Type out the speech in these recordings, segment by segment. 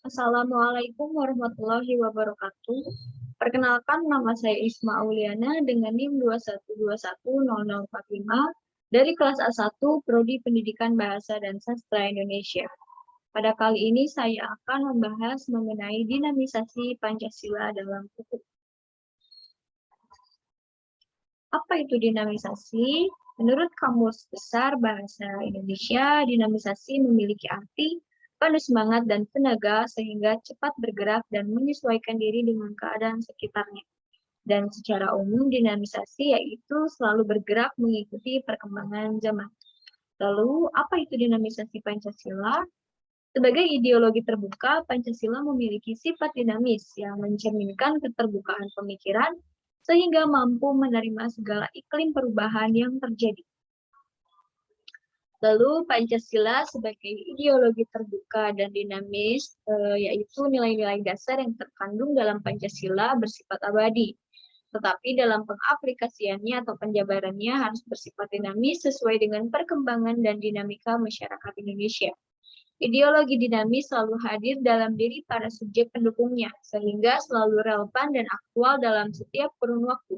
Assalamualaikum warahmatullahi wabarakatuh. Perkenalkan, nama saya Isma Auliana dengan NIM 21210045 dari kelas A1 Prodi Pendidikan Bahasa dan Sastra Indonesia. Pada kali ini saya akan membahas mengenai dinamisasi Pancasila dalam hukum. Apa itu dinamisasi? Menurut Kamus Besar Bahasa Indonesia, dinamisasi memiliki arti penuh semangat dan tenaga sehingga cepat bergerak dan menyesuaikan diri dengan keadaan sekitarnya. Dan secara umum, dinamisasi yaitu selalu bergerak mengikuti perkembangan zaman. Lalu, apa itu dinamisasi Pancasila? Sebagai ideologi terbuka, Pancasila memiliki sifat dinamis yang mencerminkan keterbukaan pemikiran sehingga mampu menerima segala iklim perubahan yang terjadi. Lalu Pancasila sebagai ideologi terbuka dan dinamis, yaitu nilai-nilai dasar yang terkandung dalam Pancasila bersifat abadi. Tetapi dalam pengaplikasiannya atau penjabarannya harus bersifat dinamis sesuai dengan perkembangan dan dinamika masyarakat Indonesia. Ideologi dinamis selalu hadir dalam diri para subjek pendukungnya, sehingga selalu relevan dan aktual dalam setiap kurun waktu.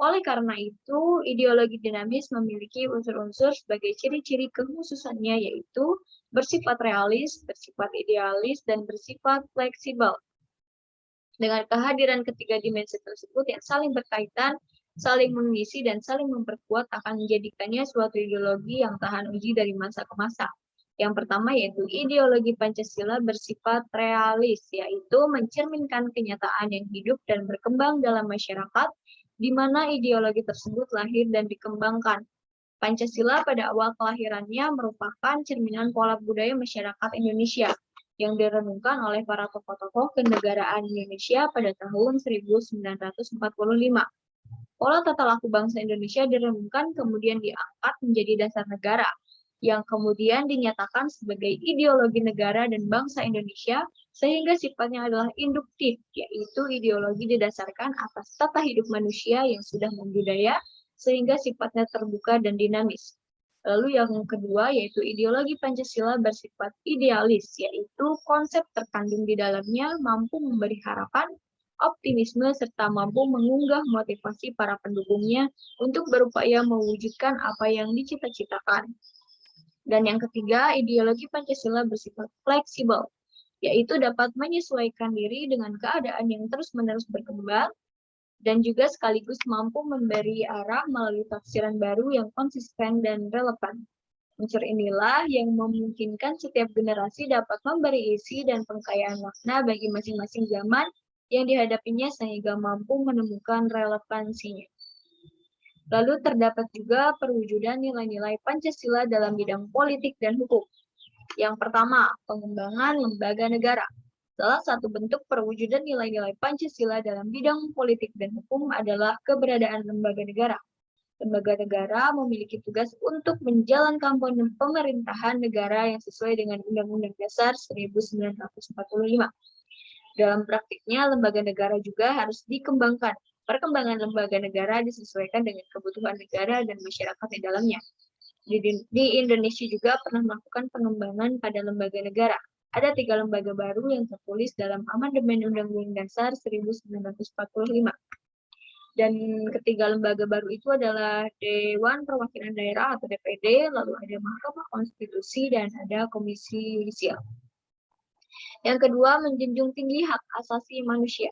Oleh karena itu, ideologi dinamis memiliki unsur-unsur sebagai ciri-ciri kekhususannya, yaitu bersifat realis, bersifat idealis, dan bersifat fleksibel. Dengan kehadiran ketiga dimensi tersebut yang saling berkaitan, saling mengisi, dan saling memperkuat akan menjadikannya suatu ideologi yang tahan uji dari masa ke masa. Yang pertama yaitu ideologi Pancasila bersifat realis, yaitu mencerminkan kenyataan yang hidup dan berkembang dalam masyarakat, di mana ideologi tersebut lahir dan dikembangkan. Pancasila pada awal kelahirannya merupakan cerminan pola budaya masyarakat Indonesia yang direnungkan oleh para tokoh-tokoh kenegaraan Indonesia pada tahun 1945. Pola tata laku bangsa Indonesia direnungkan kemudian diangkat menjadi dasar negara, yang kemudian dinyatakan sebagai ideologi negara dan bangsa Indonesia, sehingga sifatnya adalah induktif, yaitu ideologi didasarkan atas tata hidup manusia yang sudah membudaya, sehingga sifatnya terbuka dan dinamis. Lalu yang kedua yaitu ideologi Pancasila bersifat idealis, yaitu konsep terkandung di dalamnya mampu memberi harapan, optimisme, serta mampu mengunggah motivasi para pendukungnya untuk berupaya mewujudkan apa yang dicita-citakan. Dan yang ketiga, ideologi Pancasila bersifat fleksibel, yaitu dapat menyesuaikan diri dengan keadaan yang terus-menerus berkembang, dan juga sekaligus mampu memberi arah melalui tafsiran baru yang konsisten dan relevan. Unsur inilah yang memungkinkan setiap generasi dapat memberi isi dan pengkayaan makna bagi masing-masing zaman yang dihadapinya sehingga mampu menemukan relevansinya. Lalu terdapat juga perwujudan nilai-nilai Pancasila dalam bidang politik dan hukum. Yang pertama, pengembangan lembaga negara. Salah satu bentuk perwujudan nilai-nilai Pancasila dalam bidang politik dan hukum adalah keberadaan lembaga negara. Lembaga negara memiliki tugas untuk menjalankan pemerintahan negara yang sesuai dengan Undang-Undang Dasar 1945. Dalam praktiknya, lembaga negara juga harus dikembangkan. Perkembangan lembaga negara disesuaikan dengan kebutuhan negara dan masyarakat di dalamnya. Di Indonesia juga pernah melakukan pengembangan pada lembaga negara. Ada 3 lembaga baru yang tertulis dalam Amandemen Undang-Undang Dasar 1945. Dan ketiga lembaga baru itu adalah Dewan Perwakilan Daerah atau DPD, lalu ada Mahkamah Konstitusi, dan ada Komisi Yudisial. Yang kedua, menjunjung tinggi hak asasi manusia.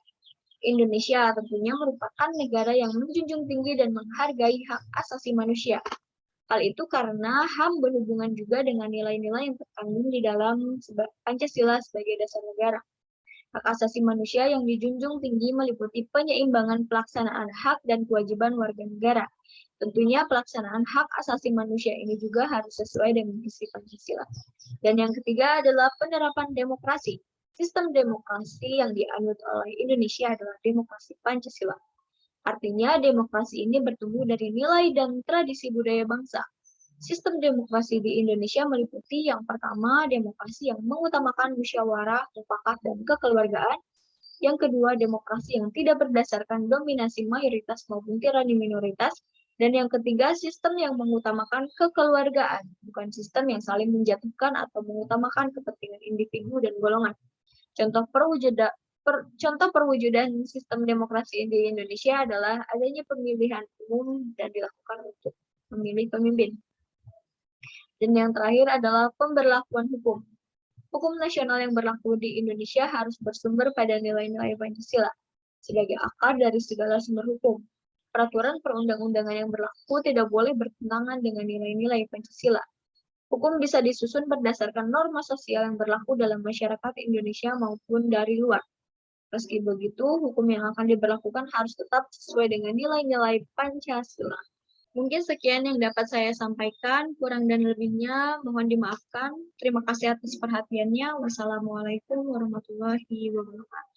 Indonesia tentunya merupakan negara yang menjunjung tinggi dan menghargai hak asasi manusia. Hal itu karena HAM berhubungan juga dengan nilai-nilai yang terkandung di dalam Pancasila sebagai dasar negara. Hak asasi manusia yang dijunjung tinggi meliputi penyeimbangan pelaksanaan hak dan kewajiban warga negara. Tentunya pelaksanaan hak asasi manusia ini juga harus sesuai dengan isi Pancasila. Dan yang ketiga adalah penerapan demokrasi. Sistem demokrasi yang dianut oleh Indonesia adalah demokrasi Pancasila. Artinya, demokrasi ini bertumbuh dari nilai dan tradisi budaya bangsa. Sistem demokrasi di Indonesia meliputi yang pertama, demokrasi yang mengutamakan musyawarah, mufakat, dan kekeluargaan. Yang kedua, demokrasi yang tidak berdasarkan dominasi mayoritas maupun tirani minoritas. Dan yang ketiga, sistem yang mengutamakan kekeluargaan, bukan sistem yang saling menjatuhkan atau mengutamakan kepentingan individu dan golongan. Contoh perwujudan sistem demokrasi di Indonesia adalah adanya pemilihan umum dan dilakukan untuk memilih pemimpin. Dan yang terakhir adalah pemberlakuan hukum. Hukum nasional yang berlaku di Indonesia harus bersumber pada nilai-nilai Pancasila sebagai akar dari segala sumber hukum. Peraturan perundang-undangan yang berlaku tidak boleh bertentangan dengan nilai-nilai Pancasila. Hukum bisa disusun berdasarkan norma sosial yang berlaku dalam masyarakat Indonesia maupun dari luar. Meski begitu, hukum yang akan diberlakukan harus tetap sesuai dengan nilai-nilai Pancasila. Mungkin sekian yang dapat saya sampaikan, kurang dan lebihnya mohon dimaafkan. Terima kasih atas perhatiannya. Wassalamualaikum warahmatullahi wabarakatuh.